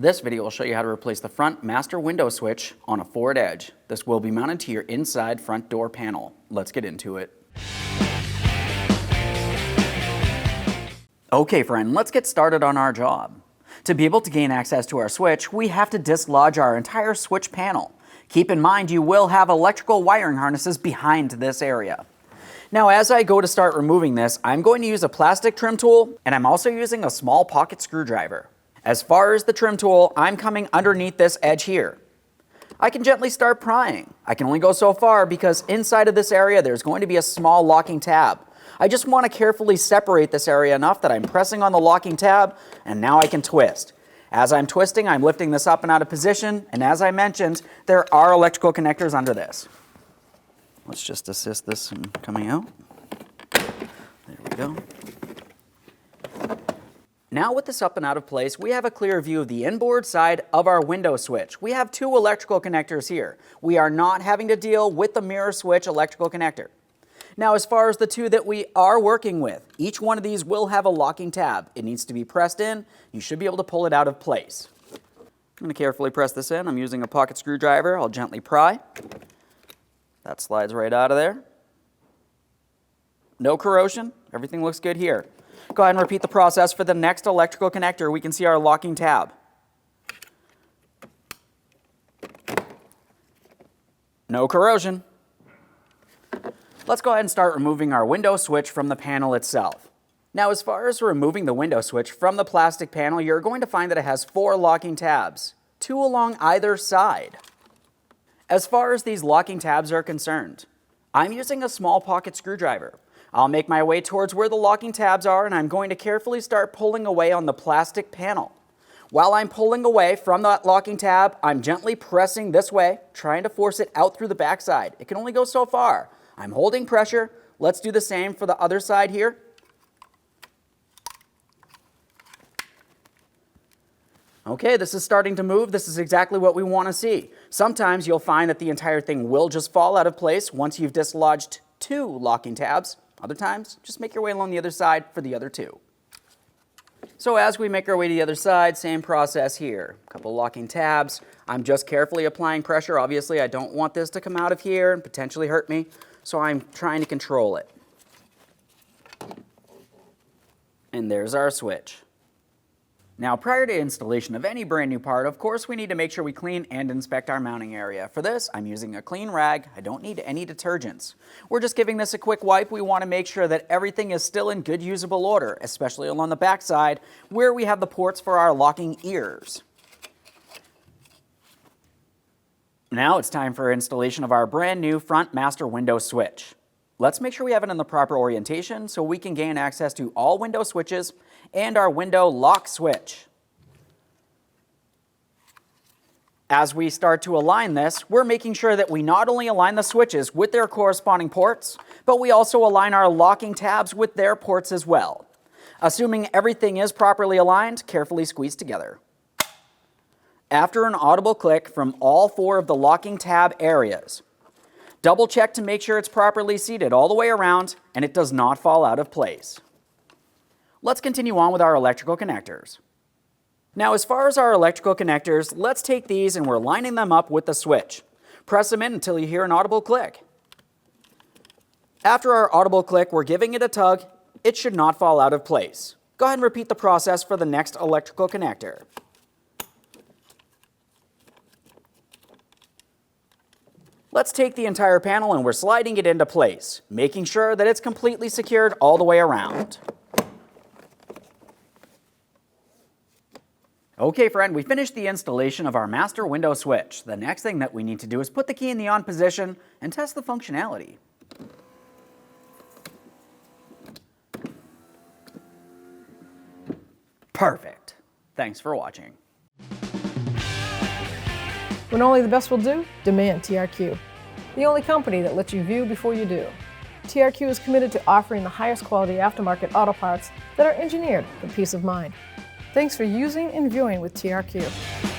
This video will show you how to replace the front master window switch on a Ford Edge. This will be mounted to your inside front door panel. Let's get into it. Okay friend, let's get started on our job. To be able to gain access to our switch, we have to dislodge our entire switch panel. Keep in mind you will have electrical wiring harnesses behind this area. Now as I go to start removing this, I'm going to use a plastic trim tool, and I'm also using a small pocket screwdriver. As far as the trim tool, I'm coming underneath this edge here. I can gently start prying. I can only go so far because inside of this area there's going to be a small locking tab. I just want to carefully separate this area enough that I'm pressing on the locking tab, and now I can twist. As I'm twisting, I'm lifting this up and out of position, and as I mentioned, there are electrical connectors under this. Let's just assist this in coming out. There we go. Now with this up and out of place, we have a clear view of the inboard side of our window switch. We have two electrical connectors here. We are not having to deal with the mirror switch electrical connector. Now as far as the two that we are working with, each one of these will have a locking tab. It needs to be pressed in. You should be able to pull it out of place. I'm going to carefully press this in. I'm using a pocket screwdriver. I'll gently pry. That slides right out of there. No corrosion. Everything looks good here. Go ahead and repeat the process for the next electrical connector. We can see our locking tab. No corrosion. Let's go ahead and start removing our window switch from the panel itself. Now as far as removing the window switch from the plastic panel, you're going to find that it has 4 locking tabs, 2 along either side. As far as these locking tabs are concerned, I'm using a small pocket screwdriver. I'll make my way towards where the locking tabs are, and I'm going to carefully start pulling away on the plastic panel. While I'm pulling away from that locking tab, I'm gently pressing this way, trying to force it out through the backside. It can only go so far. I'm holding pressure. Let's do the same for the other side here. Okay, this is starting to move. This is exactly what we want to see. Sometimes you'll find that the entire thing will just fall out of place once you've dislodged 2 locking tabs. Other times, just make your way along the other side for the other 2. So as we make our way to the other side, same process here. A couple locking tabs. I'm just carefully applying pressure. Obviously, I don't want this to come out of here and potentially hurt me, so I'm trying to control it. And there's our switch. Now, prior to installation of any brand new part, of course, we need to make sure we clean and inspect our mounting area. For this, I'm using a clean rag. I don't need any detergents. We're just giving this a quick wipe. We want to make sure that everything is still in good usable order, especially along the back side where we have the ports for our locking ears. Now it's time for installation of our brand new front master window switch. Let's make sure we have it in the proper orientation so we can gain access to all window switches and our window lock switch. As we start to align this, we're making sure that we not only align the switches with their corresponding ports, but we also align our locking tabs with their ports as well. Assuming everything is properly aligned, carefully squeeze together. After an audible click from all 4 of the locking tab areas, double check to make sure it's properly seated all the way around and it does not fall out of place. Let's continue on with our electrical connectors. Now as far as our electrical connectors, let's take these and we're lining them up with the switch. Press them in until you hear an audible click. After our audible click, we're giving it a tug. It should not fall out of place. Go ahead and repeat the process for the next electrical connector. Let's take the entire panel and we're sliding it into place, making sure that it's completely secured all the way around. Okay friend, we finished the installation of our master window switch. The next thing that we need to do is put the key in the on position and test the functionality. Perfect. Thanks for watching. When only the best will do, demand TRQ. The only company that lets you view before you do. TRQ is committed to offering the highest quality aftermarket auto parts that are engineered for peace of mind. Thanks for using and viewing with TRQ.